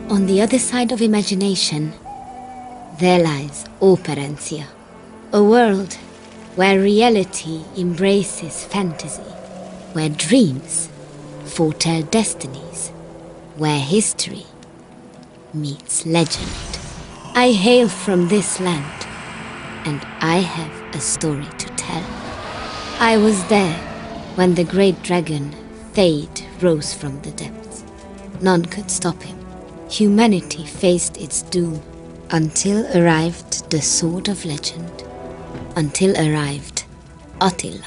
On the other side of imagination, there lies Operencia, a world where reality embraces fantasy, where dreams foretell destinies, where history meets legend. I hail from this land, and I have a story to tell. I was there when the great dragon Thade rose from the depths. None could stop him. Humanity faced its doom until arrived the Sword of Legend, until arrived Attila.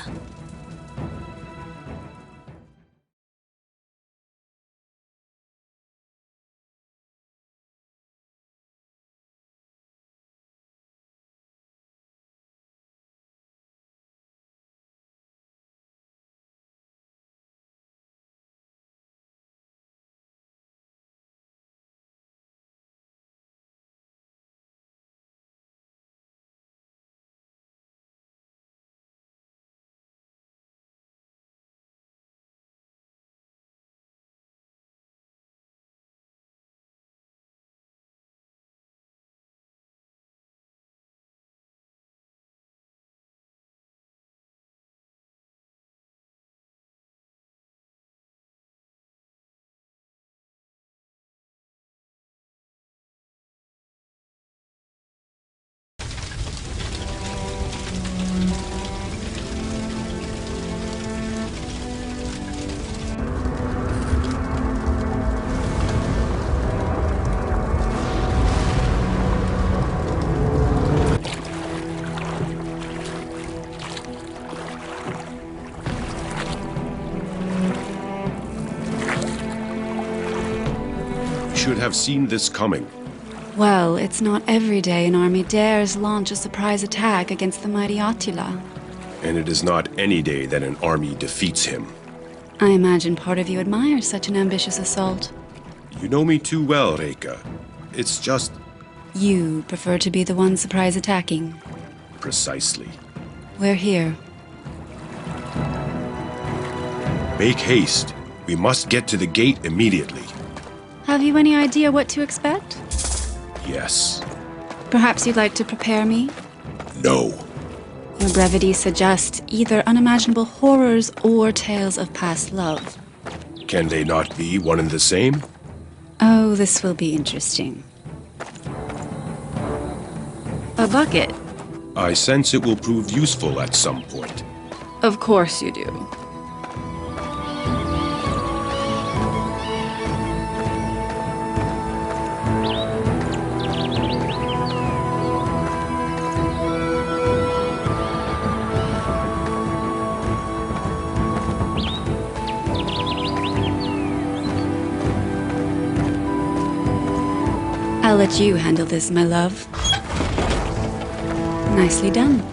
Should have seen this coming. Well, it's not every day an army dares launch a surprise attack against the mighty Attila. And it is not any day that an army defeats him. I imagine part of you admires such an ambitious assault. You know me too well, Reika. It's just... You prefer to be the one surprise attacking. precisely. We're here. Make haste. We must get to the gate immediately. Have you any idea what to expect? Yes. Perhaps you'd like to prepare me? No. Your brevity suggests either unimaginable horrors or tales of past love. Can they not be one and the same? Oh, this will be interesting. A bucket? I sense it will prove useful at some point. Of course you do. I'll let you handle this, my love. Nicely done.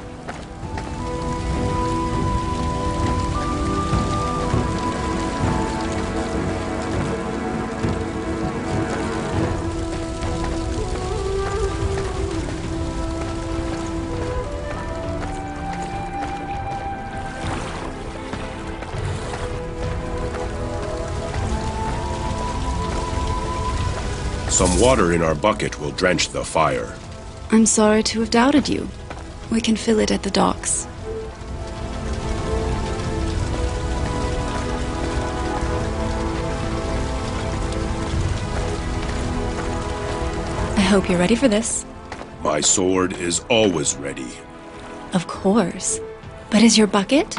Some water in our bucket will drench the fire. I'm sorry to have doubted you. We can fill it at the docks. I hope you're ready for this. My sword is always ready. Of course. But is your bucket?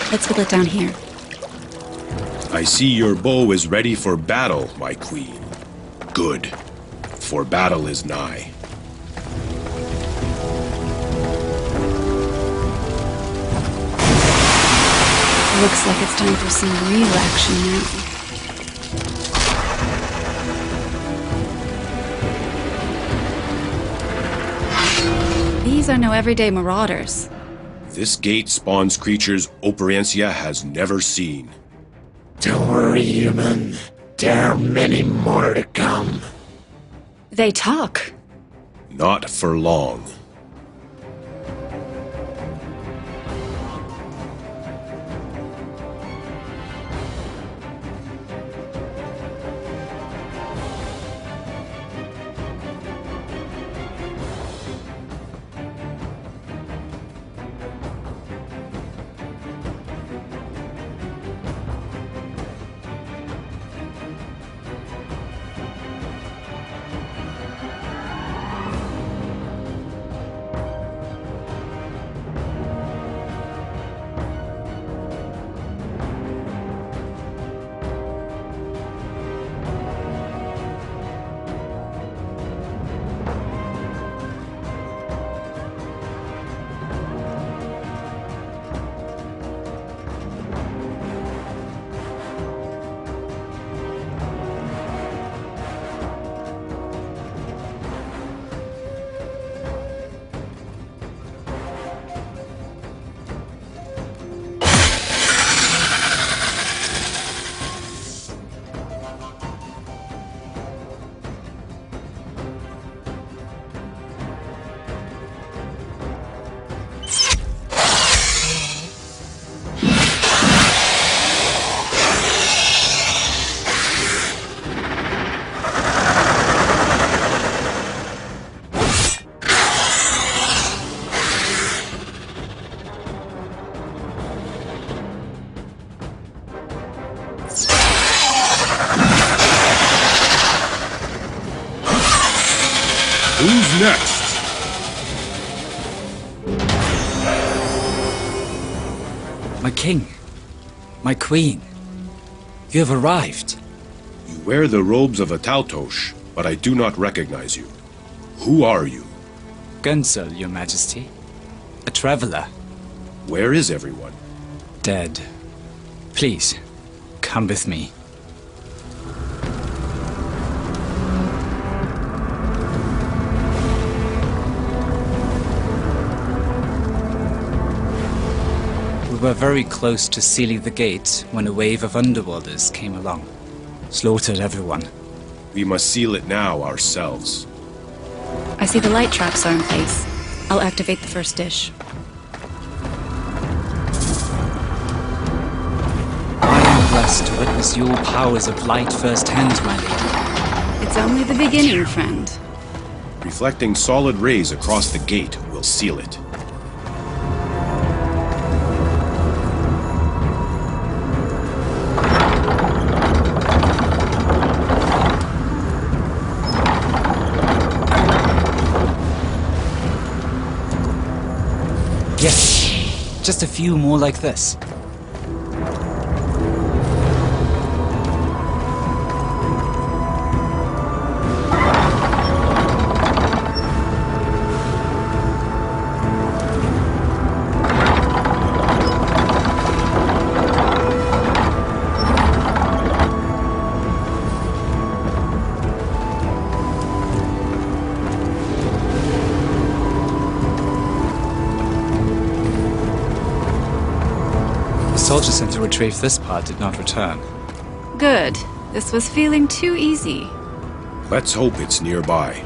Let's fill it down here. I see your bow is ready for battle, my queen. Good, for battle is nigh. Looks like it's time for some real action now. These are no everyday marauders. This gate spawns creatures Operencia has never seen. Don't worry, human. There are many more to come. They talk. Not for long. Who's next? My king. My queen. You have arrived. You wear the robes of a Taltosh, but I do not recognize you. Who are you? Gunsel, your majesty. A traveler. Where is everyone? Dead. Please, come with me. We were very close to sealing the gate when a wave of underworlders came along. Slaughtered everyone. We must seal it now ourselves. I see the light traps are in place. I'll activate the first dish. I am blessed to witness your powers of light firsthand, my lady. It's only the beginning, friend. Reflecting solid rays across the gate will seal it. Yes, just a few more like this. The soldier sent to retrieve this part did not return. Good. This was feeling too easy. Let's hope it's nearby.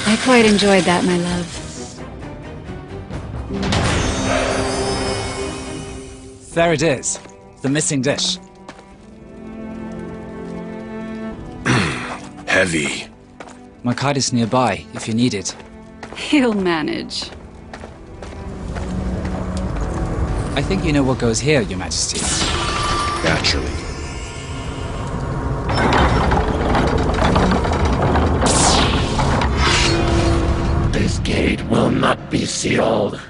I quite enjoyed that, my love. There it is. The missing dish. Heavy. My cart is nearby, if you need it. He'll manage. I think you know what goes here, your majesty. Naturally. This gate will not be sealed.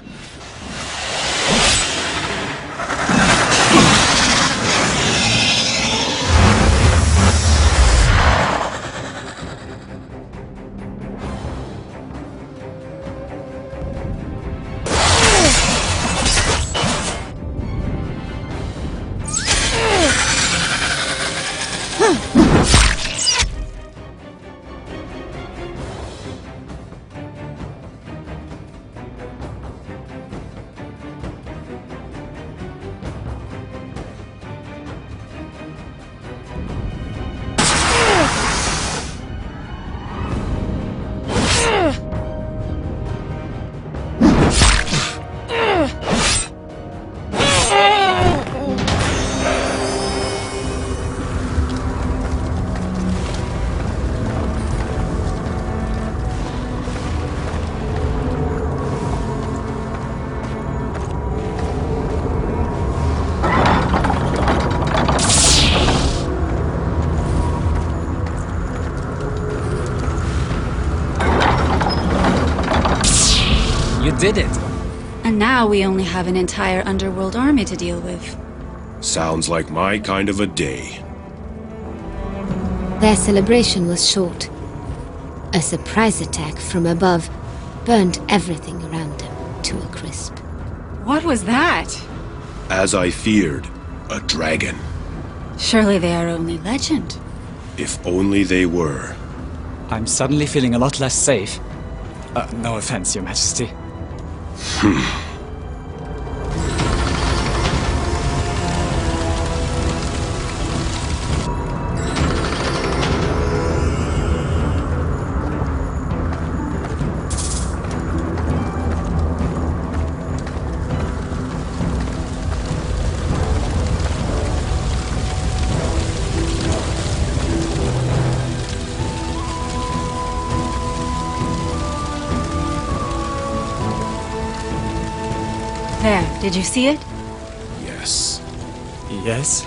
You did it! And now we only have an entire underworld army to deal with. Sounds like my kind of a day. Their celebration was short. A surprise attack from above burned everything around them to a crisp. What was that? As I feared, a dragon. Surely they are only legend. If only they were. I'm suddenly feeling a lot less safe. No offense, your majesty. There, did you see it? Yes. Yes?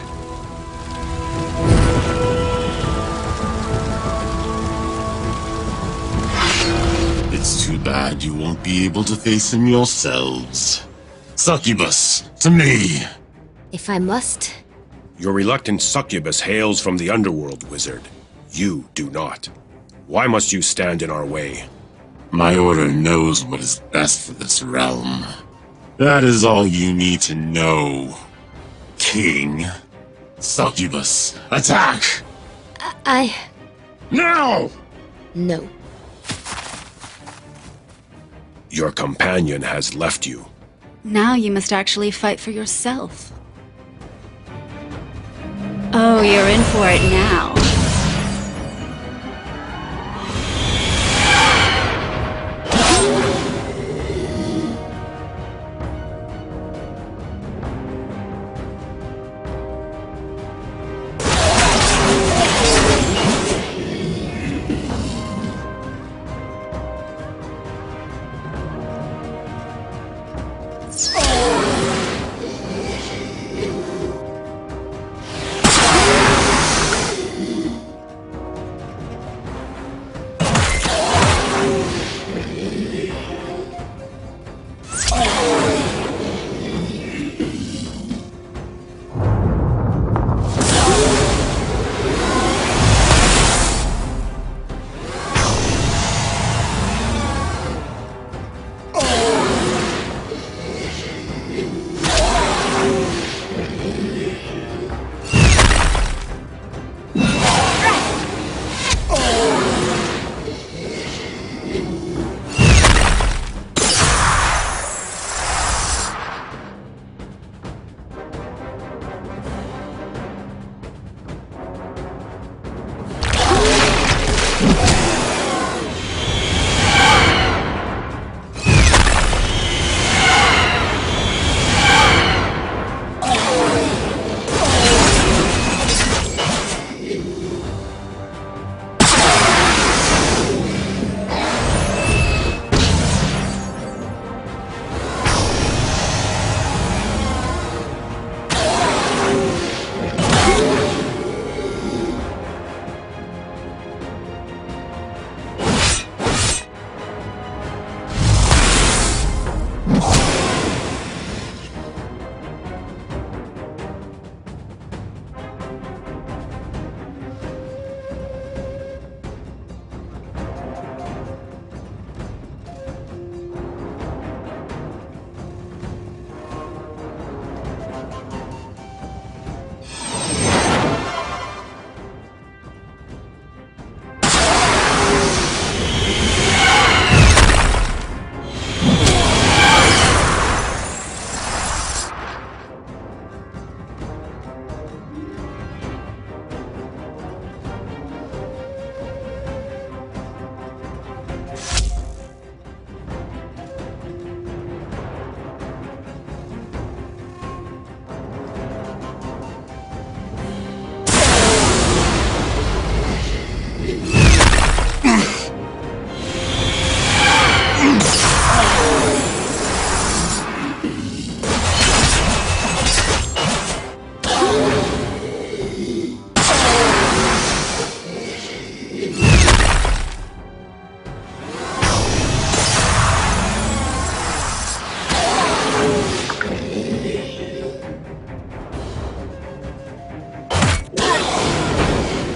It's too bad you won't be able to face him yourselves. Succubus, to me! If I must. Your reluctant succubus hails from the underworld, wizard. You do not. Why must you stand in our way? My order knows what is best for this realm. That is all you need to know. King. Succubus, attack! I... Now! No. Your companion has left you. Now you must actually fight for yourself. Oh, you're in for it now.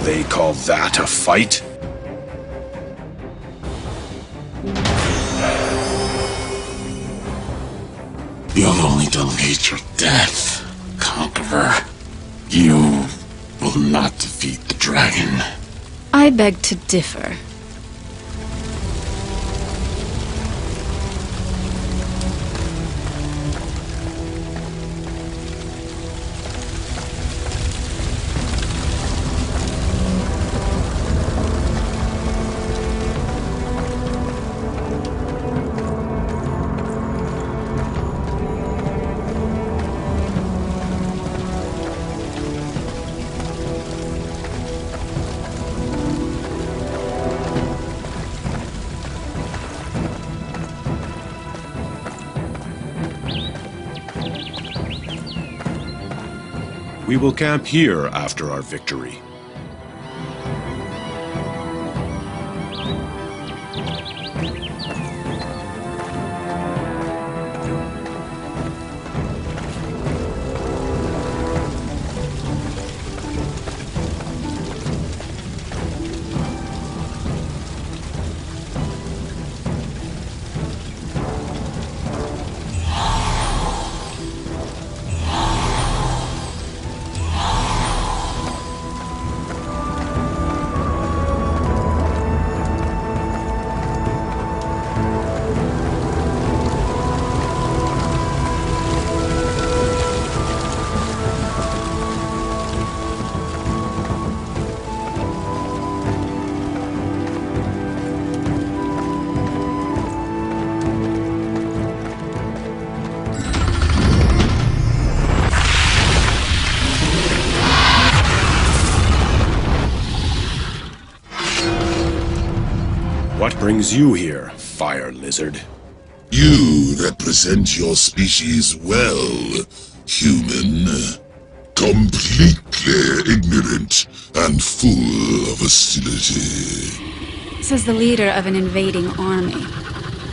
They call that a fight? You'll only delayed your death, Conqueror. You will not defeat the dragon. I beg to differ. We will camp here after our victory. What brings you here, fire lizard? You represent your species well, human. Completely ignorant and full of hostility. Says the leader of an invading army.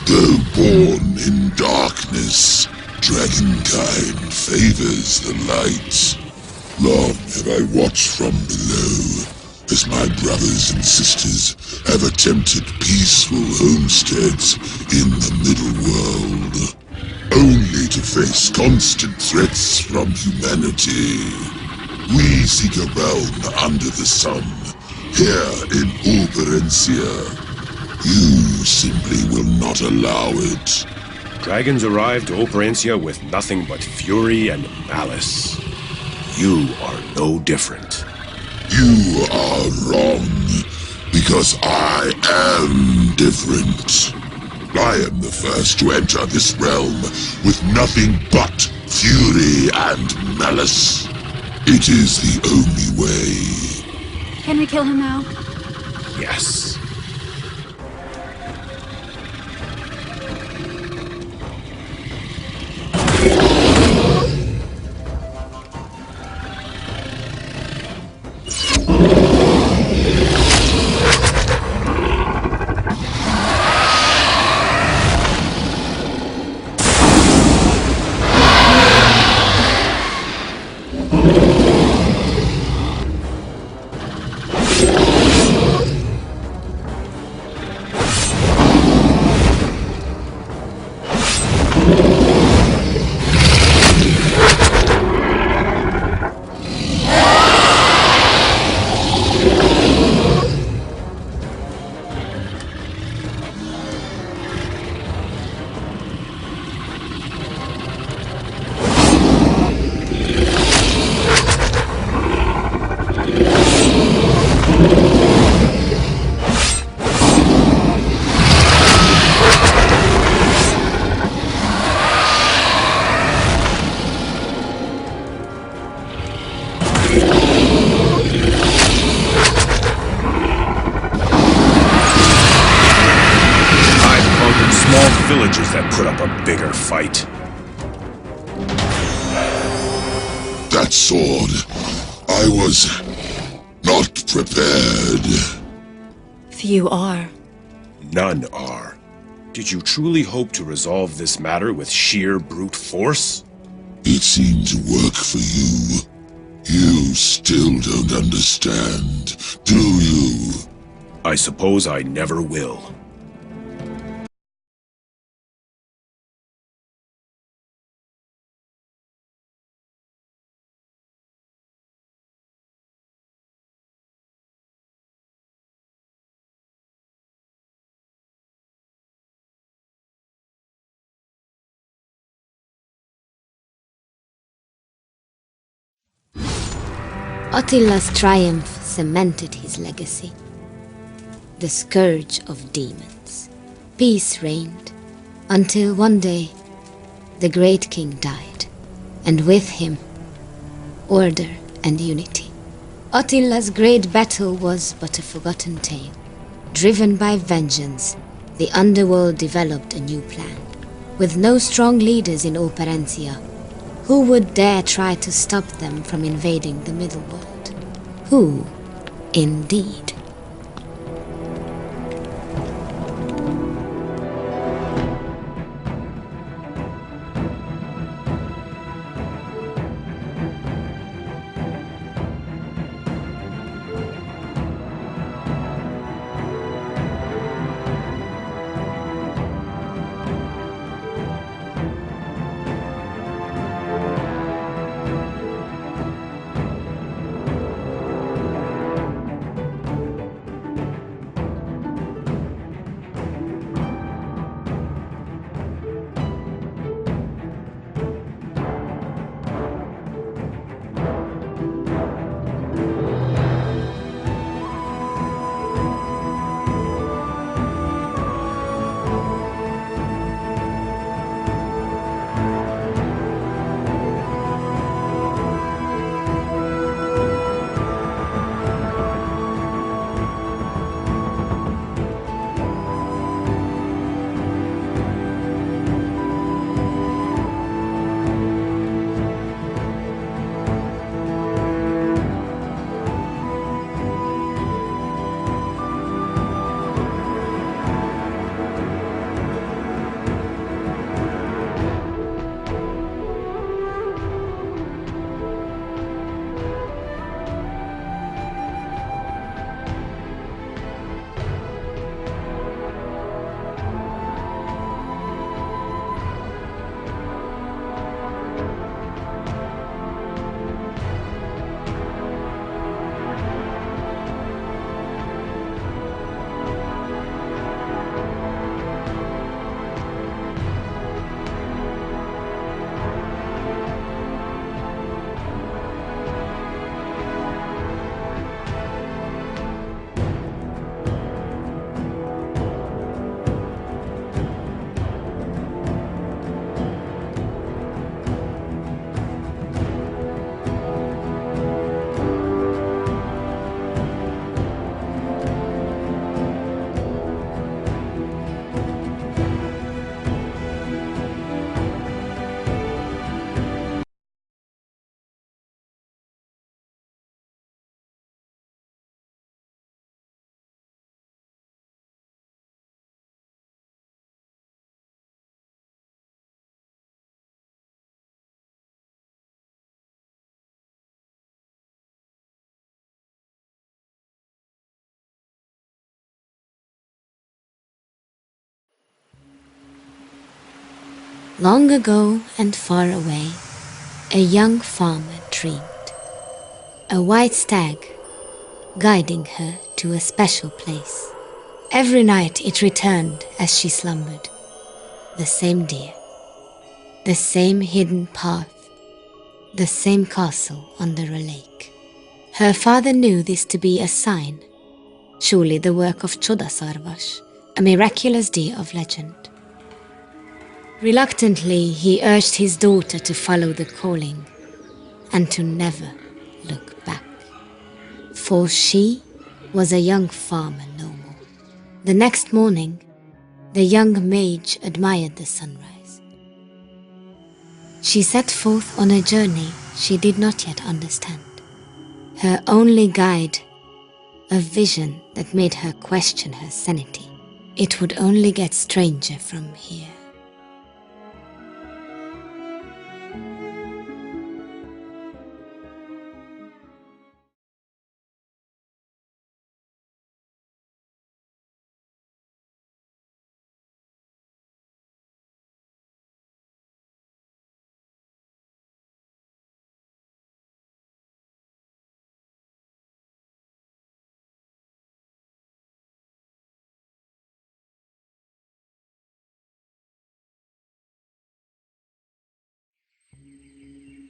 Though born in darkness, dragonkind favors the light. Long have I watched from below, as my brothers and sisters have attempted peaceful homesteads in the middle world, only to face constant threats from humanity. We seek a realm under the sun, here in Operencia. You simply will not allow it. Dragons arrived to Operencia with nothing but fury and malice. You are no different. You are wrong, because I am different. I am the first to enter this realm with nothing but fury and malice. It is the only way. Can we kill him now? Yes. Villages that put up a bigger fight. That sword, I was not prepared. Few are. None are. Did you truly hope to resolve this matter with sheer brute force? It seemed to work for you. You still don't understand, do you? I suppose I never will. Attila's triumph cemented his legacy. The scourge of demons. Peace reigned, until one day, the great king died, and with him, order and unity. Attila's great battle was but a forgotten tale. Driven by vengeance, the underworld developed a new plan. With no strong leaders in Operencia, Who would dare try to stop them from invading the middle world? Who, indeed? Long ago and far away, a young farmer dreamed. A white stag guiding her to a special place. Every night it returned as she slumbered. The same deer, the same hidden path, the same castle under a lake. Her father knew this to be a sign, surely the work of Chodasarvash, a miraculous deer of legend. Reluctantly, he urged his daughter to follow the calling and to never look back. For she was a young farmer no more. The next morning, the young mage admired the sunrise. She set forth on a journey she did not yet understand. Her only guide, a vision that made her question her sanity. It would only get stranger from here.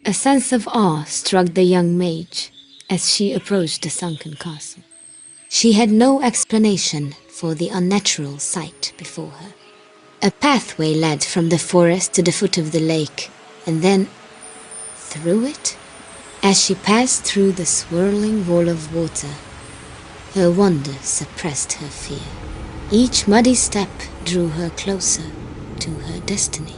A sense of awe struck the young mage as she approached the sunken castle. She had no explanation for the unnatural sight before her. A pathway led from the forest to the foot of the lake, and then through it. As she passed through the swirling wall of water, her wonder suppressed her fear. Each muddy step drew her closer to her destiny.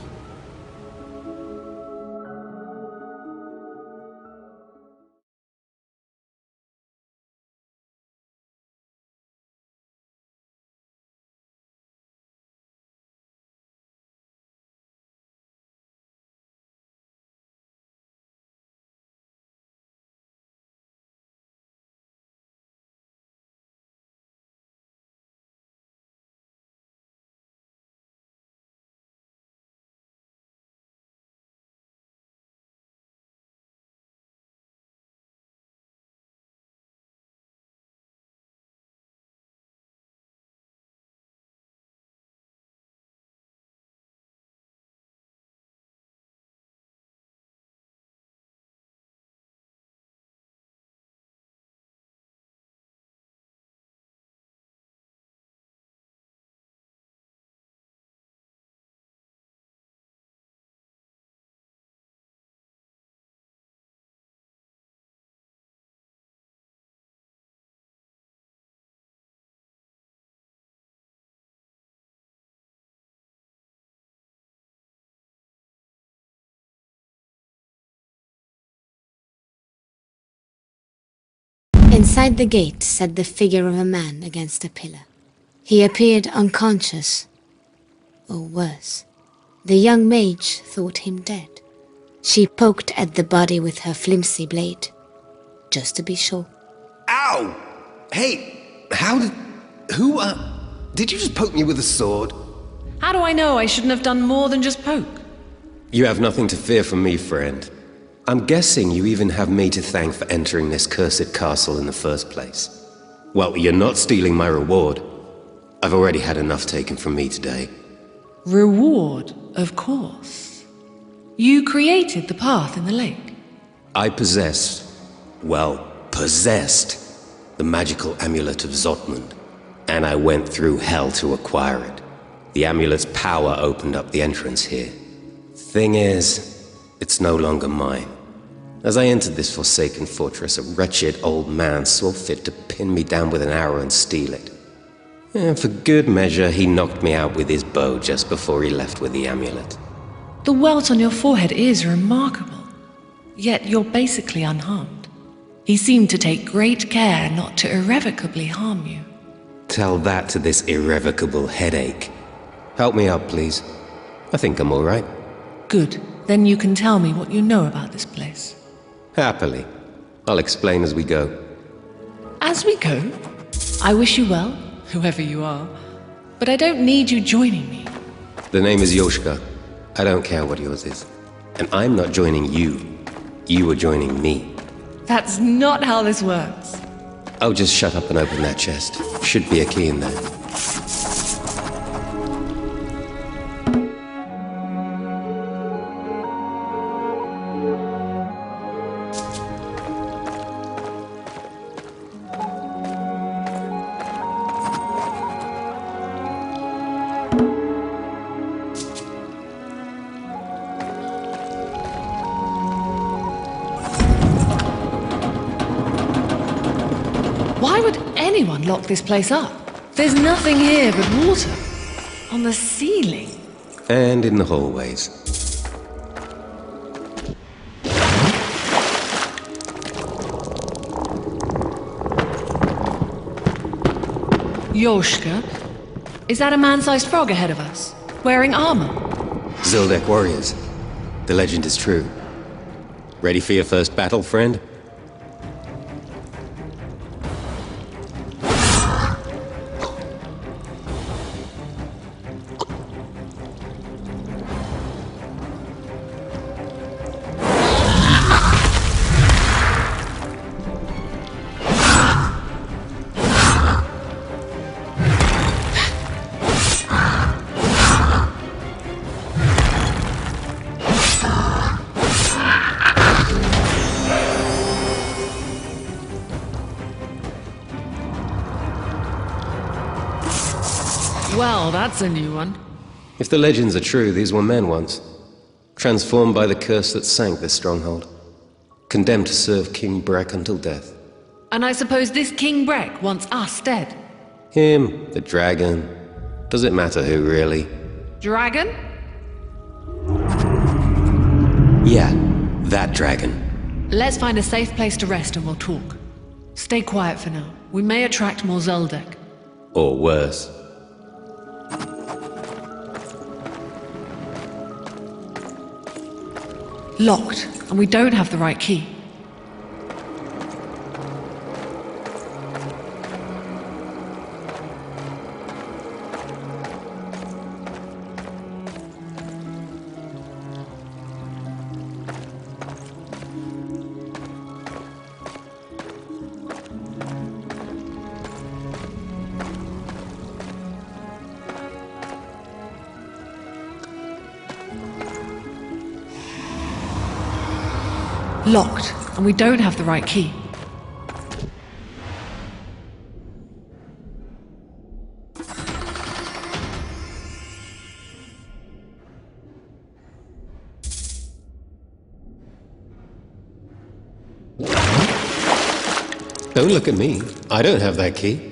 Inside the gate sat the figure of a man against a pillar. He appeared unconscious, or worse. The young mage thought him dead. She poked at the body with her flimsy blade, just to be sure. Ow! Hey, did you just poke me with a sword? How do I know I shouldn't have done more than just poke? You have nothing to fear from me, friend. I'm guessing you even have me to thank for entering this cursed castle in the first place. Well, you're not stealing my reward. I've already had enough taken from me today. Reward, of course. You created the path in the lake. I possessed the magical amulet of Zotmund, and I went through hell to acquire it. The amulet's power opened up the entrance here. Thing is, it's no longer mine. As I entered this forsaken fortress, a wretched old man saw fit to pin me down with an arrow and steal it. And for good measure, he knocked me out with his bow just before he left with the amulet. The welt on your forehead is remarkable, yet you're basically unharmed. He seemed to take great care not to irrevocably harm you. Tell that to this irrevocable headache. Help me up, please. I think I'm all right. Good. Then you can tell me what you know about this place. Happily. I'll explain as we go. As we go? I wish you well, whoever you are, but I don't need you joining me. The name is Yoshka. I don't care what yours is. And I'm not joining you. You are joining me. That's not how this works. Oh, just shut up and open that chest. Should be a key in there. Why would anyone lock this place up? There's nothing here but water. On the ceiling. And in the hallways. Yoshka? Is that a man-sized frog ahead of us? Wearing armor? Zildek warriors. The legend is true. Ready for your first battle, friend? Well, that's a new one. If the legends are true, these were men once. Transformed by the curse that sank this stronghold. Condemned to serve King Breck until death. And I suppose this King Breck wants us dead. Him, the dragon. Does it matter who, really? Dragon? Yeah, that dragon. Let's find a safe place to rest and we'll talk. Stay quiet for now. We may attract more Zoldyck. Or worse. Locked, and we don't have the right key. Locked, and we don't have the right key. Don't look at me. I don't have that key.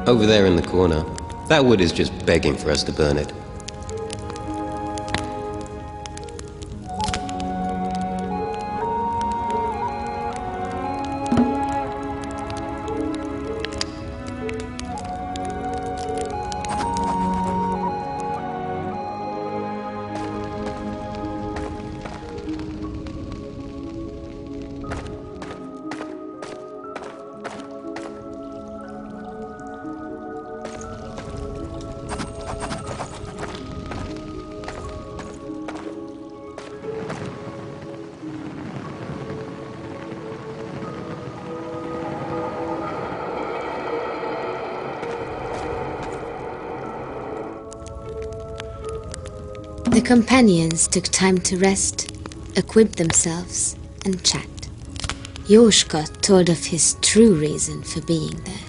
Over there in the corner. That wood is just begging for us to burn it. The companions took time to rest, equip themselves, and chat. Yoshka told of his true reason for being there.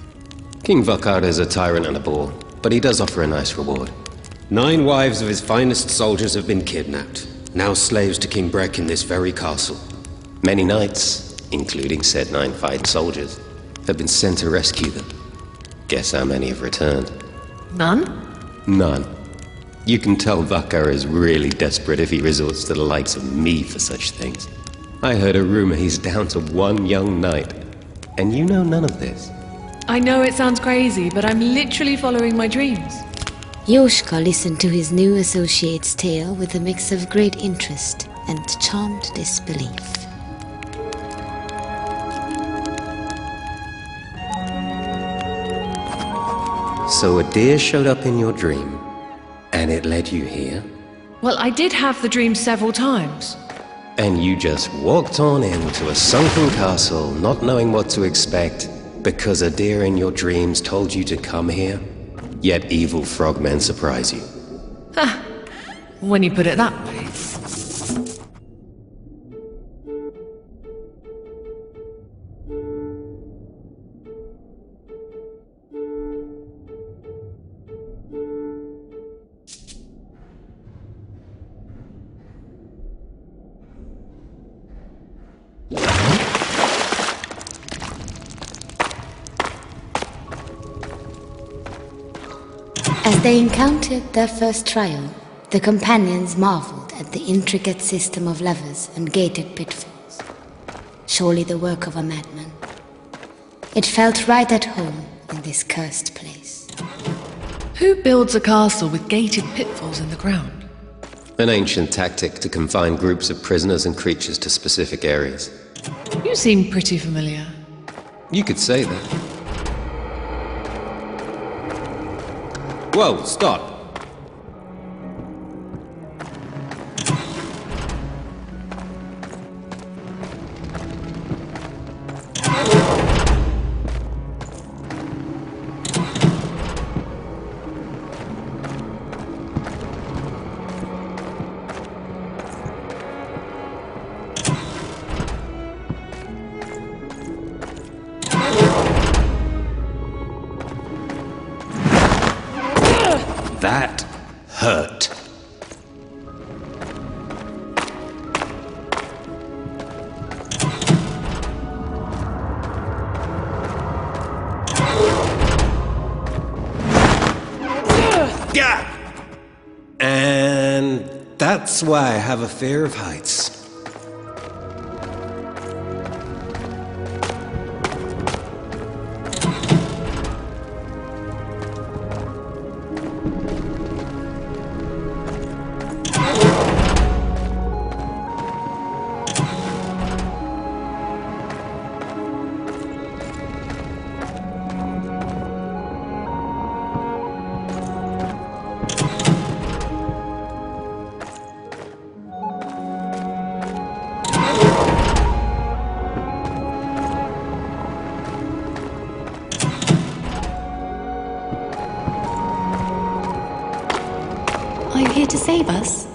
King Vakar is a tyrant and a bore, but he does offer a nice reward. 9 wives of his finest soldiers have been kidnapped, now slaves to King Breck in this very castle. Many knights, including said 9 fine soldiers, have been sent to rescue them. Guess how many have returned? None? None. You can tell Vakar is really desperate if he resorts to the likes of me for such things. I heard a rumor he's down to 1 young knight, and you know none of this. I know it sounds crazy, but I'm literally following my dreams. Yoshka listened to his new associate's tale with a mix of great interest and charmed disbelief. So a deer showed up in your dream, and it led you here? Well, I did have the dream several times. And you just walked on into a sunken castle, not knowing what to expect, because a deer in your dreams told you to come here? Yet evil frogmen surprise you. Ha! When you put it that way. As they encountered their first trial, the companions marveled at the intricate system of levers and gated pitfalls. Surely the work of a madman. It felt right at home in this cursed place. Who builds a castle with gated pitfalls in the ground? An ancient tactic to confine groups of prisoners and creatures to specific areas. You seem pretty familiar. You could say that. Whoa, stop! That hurt. And that's why I have a fear of heights. Are you here to save us?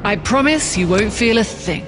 I promise you won't feel a thing.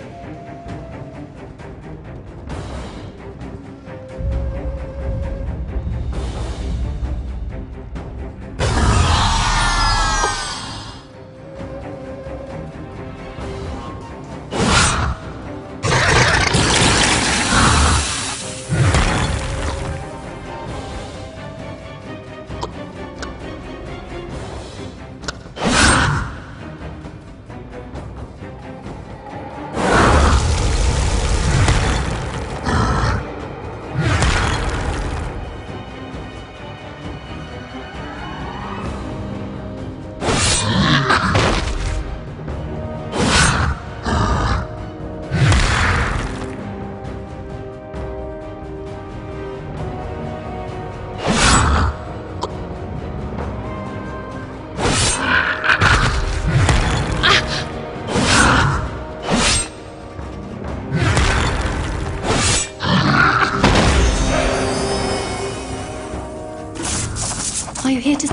Are you here to...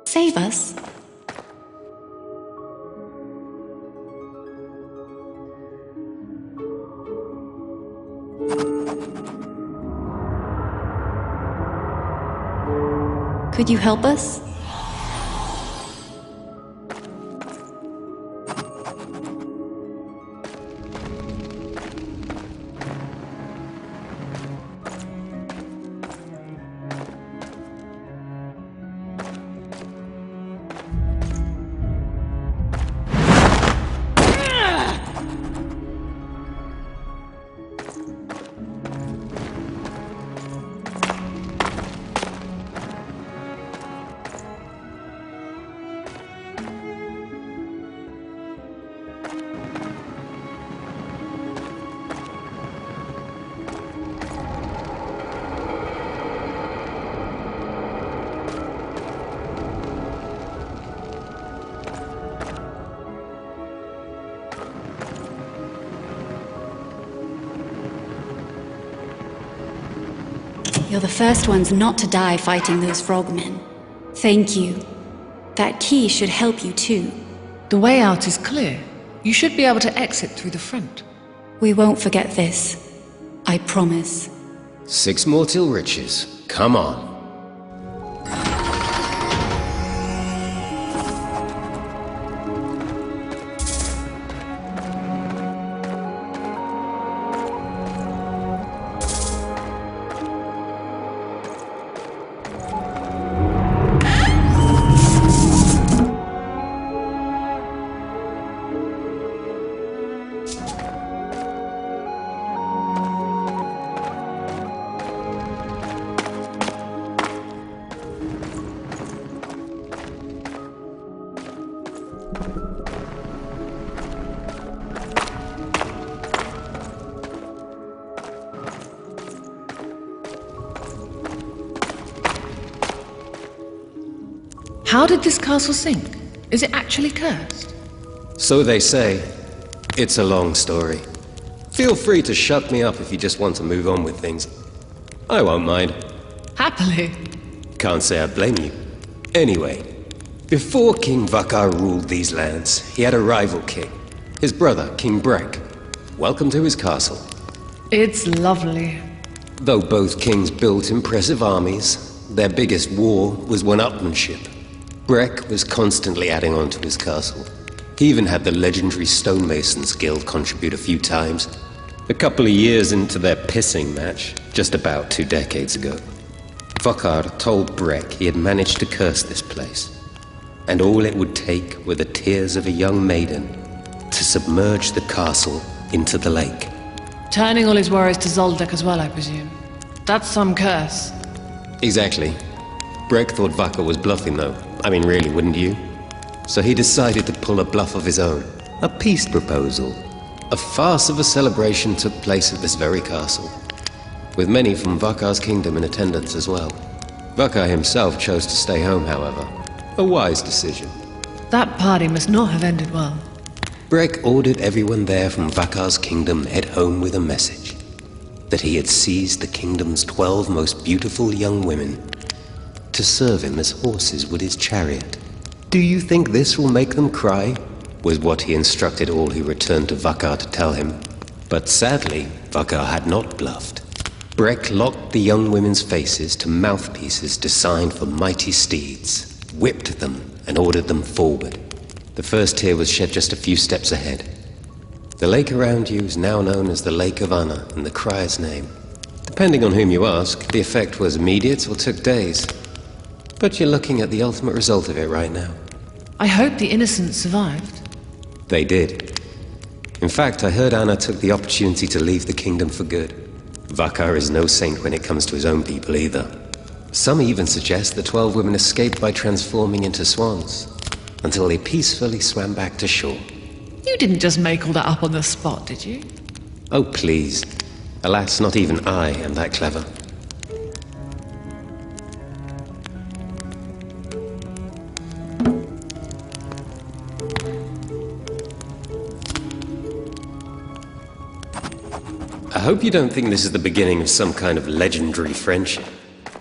save us? Could you help us? You're the first ones not to die fighting those frogmen. Thank you. That key should help you too. The way out is clear. You should be able to exit through the front. We won't forget this. I promise. 6 more till riches. Come on. How did this castle sink? Is it actually cursed? So they say. It's a long story. Feel free to shut me up if you just want to move on with things. I won't mind. Happily. Can't say I blame you. Anyway, before King Vakar ruled these lands, he had a rival king. His brother, King Brek. Welcome to his castle. It's lovely. Though both kings built impressive armies, their biggest war was one-upmanship. Brek was constantly adding on to his castle. He even had the legendary Stonemasons Guild contribute a few times. A couple of years into their pissing match, just about 2 decades ago, Vakar told Brek he had managed to curse this place, and all it would take were the tears of a young maiden to submerge the castle into the lake. Turning all his worries to Zoldyck as well, I presume. That's some curse. Exactly. Brek thought Vakar was bluffing though. I mean, really, wouldn't you? So he decided to pull a bluff of his own. A peace proposal. A farce of a celebration took place at this very castle, with many from Vakar's kingdom in attendance as well. Vakar himself chose to stay home, however. A wise decision. That party must not have ended well. Brek ordered everyone there from Vakar's kingdom head home with a message. That he had seized the kingdom's 12 most beautiful young women to serve him as horses would his chariot. Do you think this will make them cry? Was what he instructed all who returned to Vakar to tell him. But sadly, Vakar had not bluffed. Brek locked the young women's faces to mouthpieces designed for mighty steeds, whipped them, and ordered them forward. The first tear was shed just a few steps ahead. The lake around you is now known as the Lake of Anna in the crier's name. Depending on whom you ask, the effect was immediate or took days. But you're looking at the ultimate result of it right now. I hope the innocents survived. They did. In fact, I heard Anna took the opportunity to leave the kingdom for good. Vakar is no saint when it comes to his own people either. Some even suggest the 12 women escaped by transforming into swans, until they peacefully swam back to shore. You didn't just make all that up on the spot, did you? Oh, please. Alas, not even I am that clever. hope you don't think this is the beginning of some kind of legendary friendship.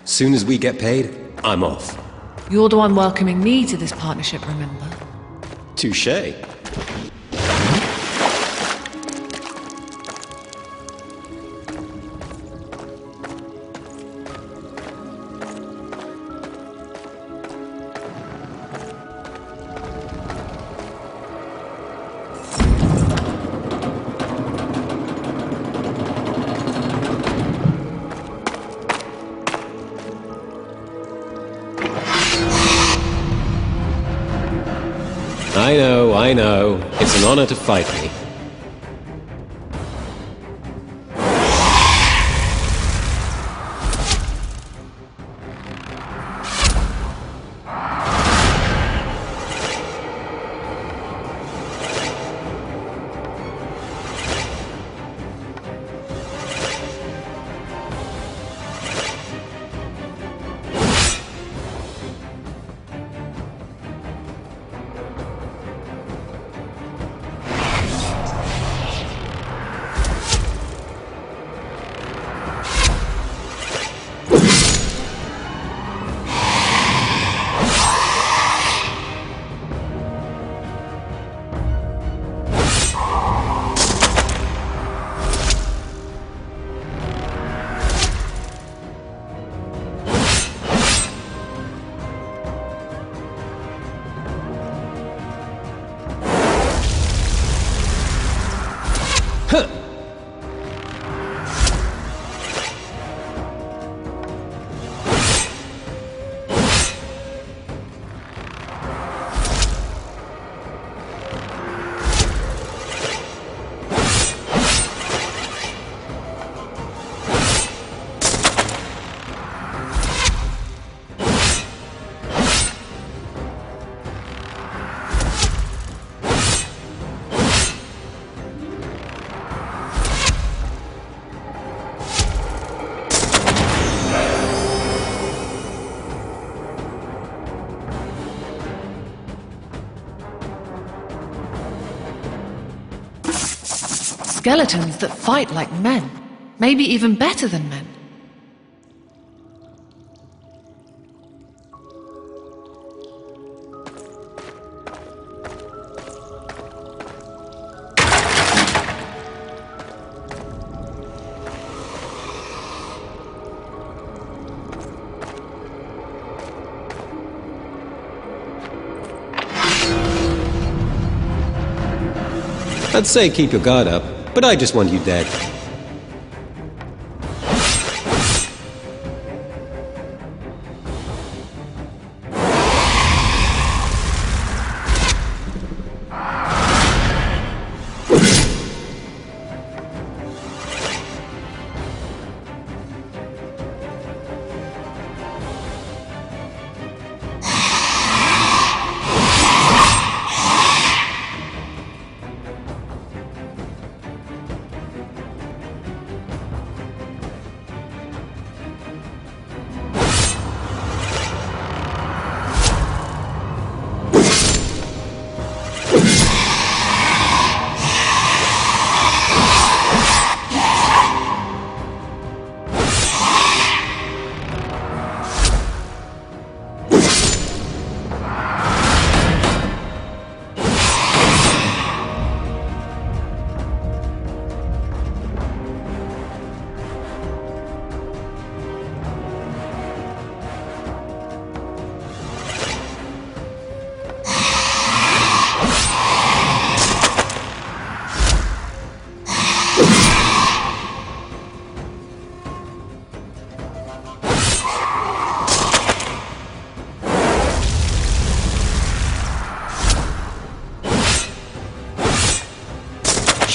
Soon as we get paid, I'm off. You're the one welcoming me to this partnership, remember? Touché. I know. It's an honor to fight me. Skeletons that fight like men. Maybe even better than men. I'd say keep your guard up, but I just want you dead.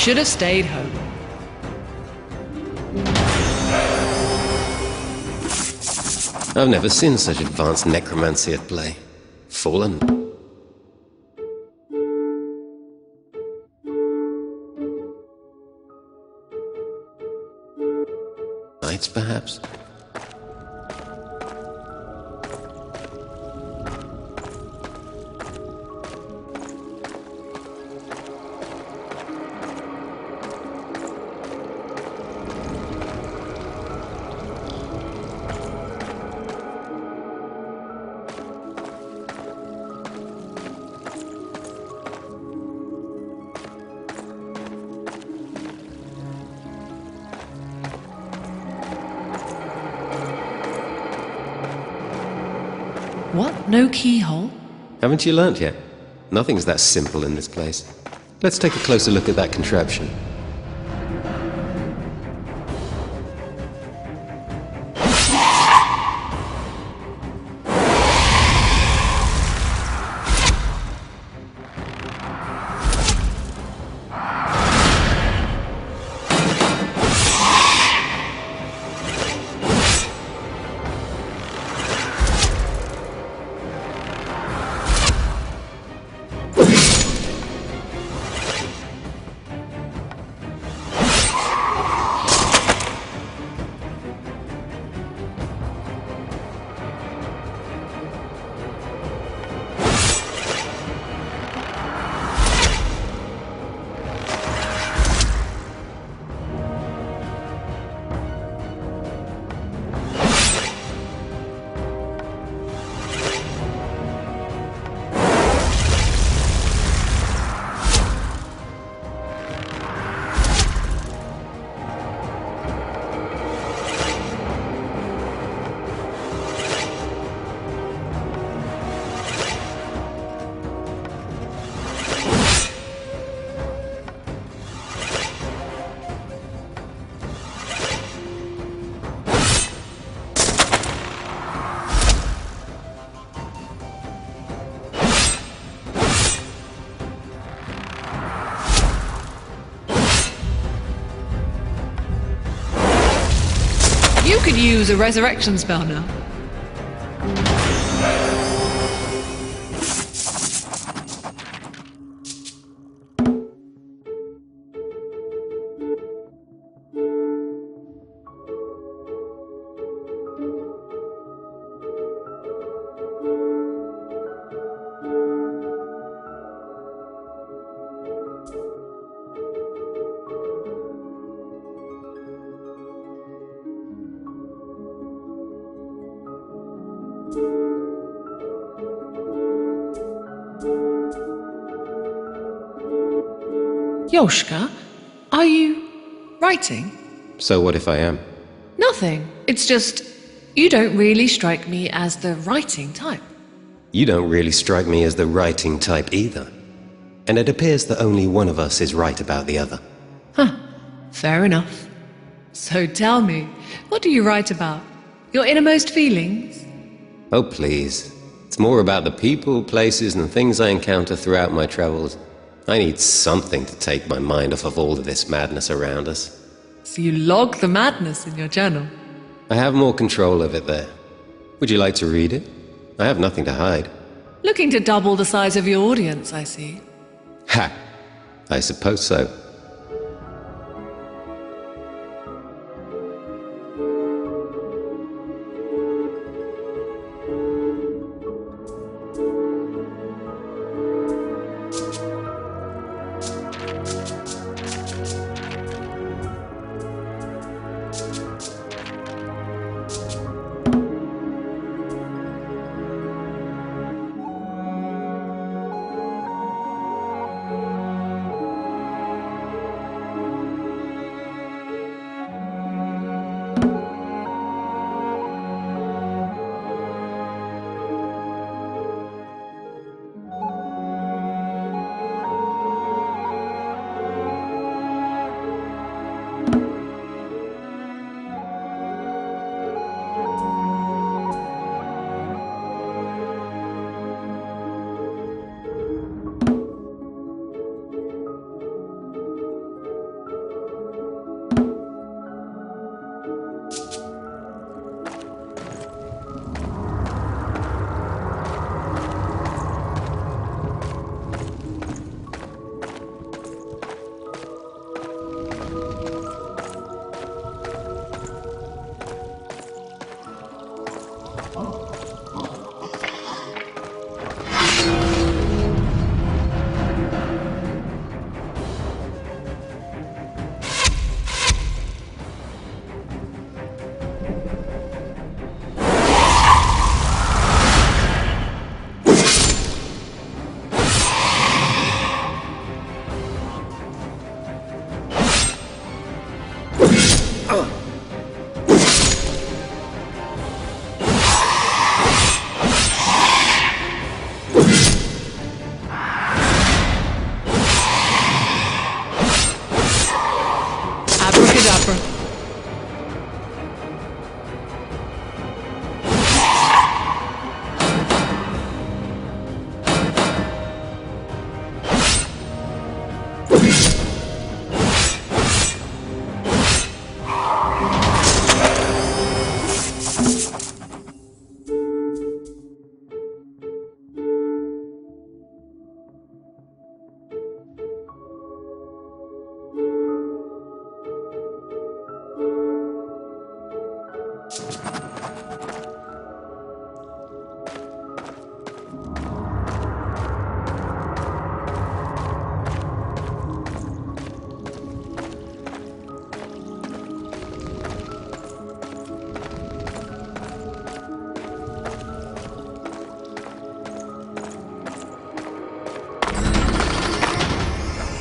Should have stayed home. I've never seen such advanced necromancy at play. Fallen. Knights, perhaps? What? No keyhole? Haven't you learnt yet? Nothing's that simple in this place. Let's take a closer look at that contraption. You could use a resurrection spell now. Yoshka, are you writing? So what if I am? Nothing. It's just, you don't really strike me as the writing type. You don't really strike me as the writing type either. And it appears that only one of us is right about the other. Huh, fair enough. So tell me, what do you write about? Your innermost feelings? Oh, please. It's more about the people, places, and things I encounter throughout my travels. I need something to take my mind off of all of this madness around us. So you log the madness in your journal? I have more control of it there. Would you like to read it? I have nothing to hide. Looking to double the size of your audience, I see. Ha! I suppose so.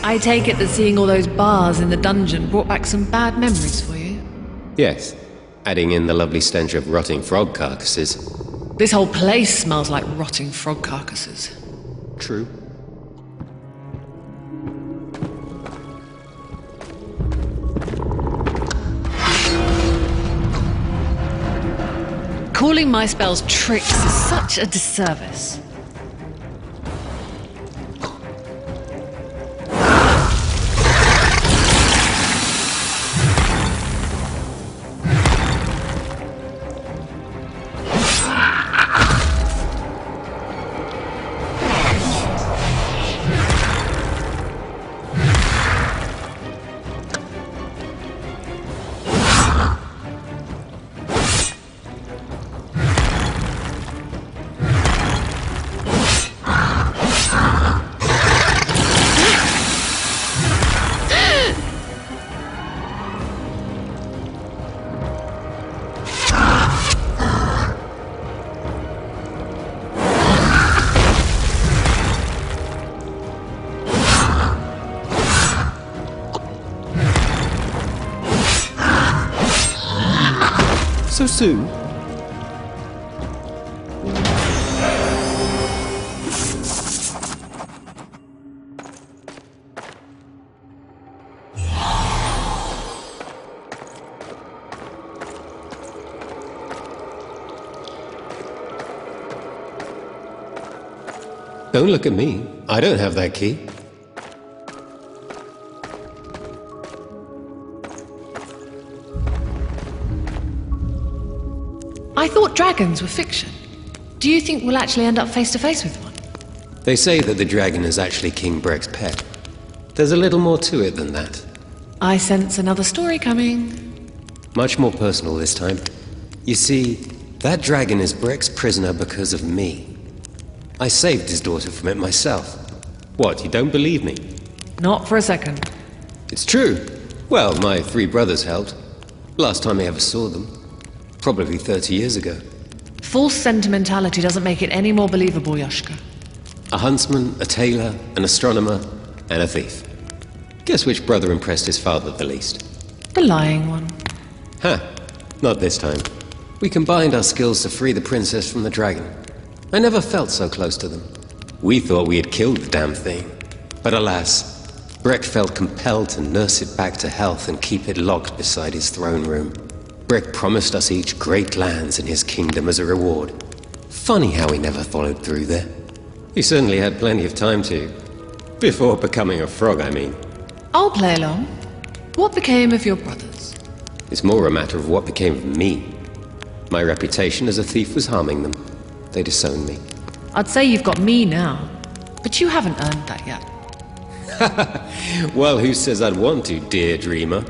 I take it that seeing all those bars in the dungeon brought back some bad memories for you? Yes, adding in the lovely stench of rotting frog carcasses. This whole place smells like rotting frog carcasses. True. Calling my spells tricks is such a disservice. So soon? Don't look at me. I don't have that key. I thought dragons were fiction. Do you think we'll actually end up face to face with one? They say that the dragon is actually King Breck's pet. There's a little more to it than that. I sense another story coming. Much more personal this time. You see, that dragon is Breck's prisoner because of me. I saved his daughter from it myself. What, you don't believe me? Not for a second. It's true. Well, my 3 brothers helped. Last time I ever saw them. Probably 30 years ago. False sentimentality doesn't make it any more believable, Yoshka. A huntsman, a tailor, an astronomer, and a thief. Guess which brother impressed his father the least? The lying one. Huh. Not this time. We combined our skills to free the princess from the dragon. I never felt so close to them. We thought we had killed the damn thing. But alas, Breck felt compelled to nurse it back to health and keep it locked beside his throne room. Breck promised us each great lands in his kingdom as a reward. Funny how he never followed through there. He certainly had plenty of time to. Before becoming a frog, I mean. I'll play along. What became of your brothers? It's more a matter of what became of me. My reputation as a thief was harming them. They disowned me. I'd say you've got me now, but you haven't earned that yet. Well, who says I'd want to, dear dreamer?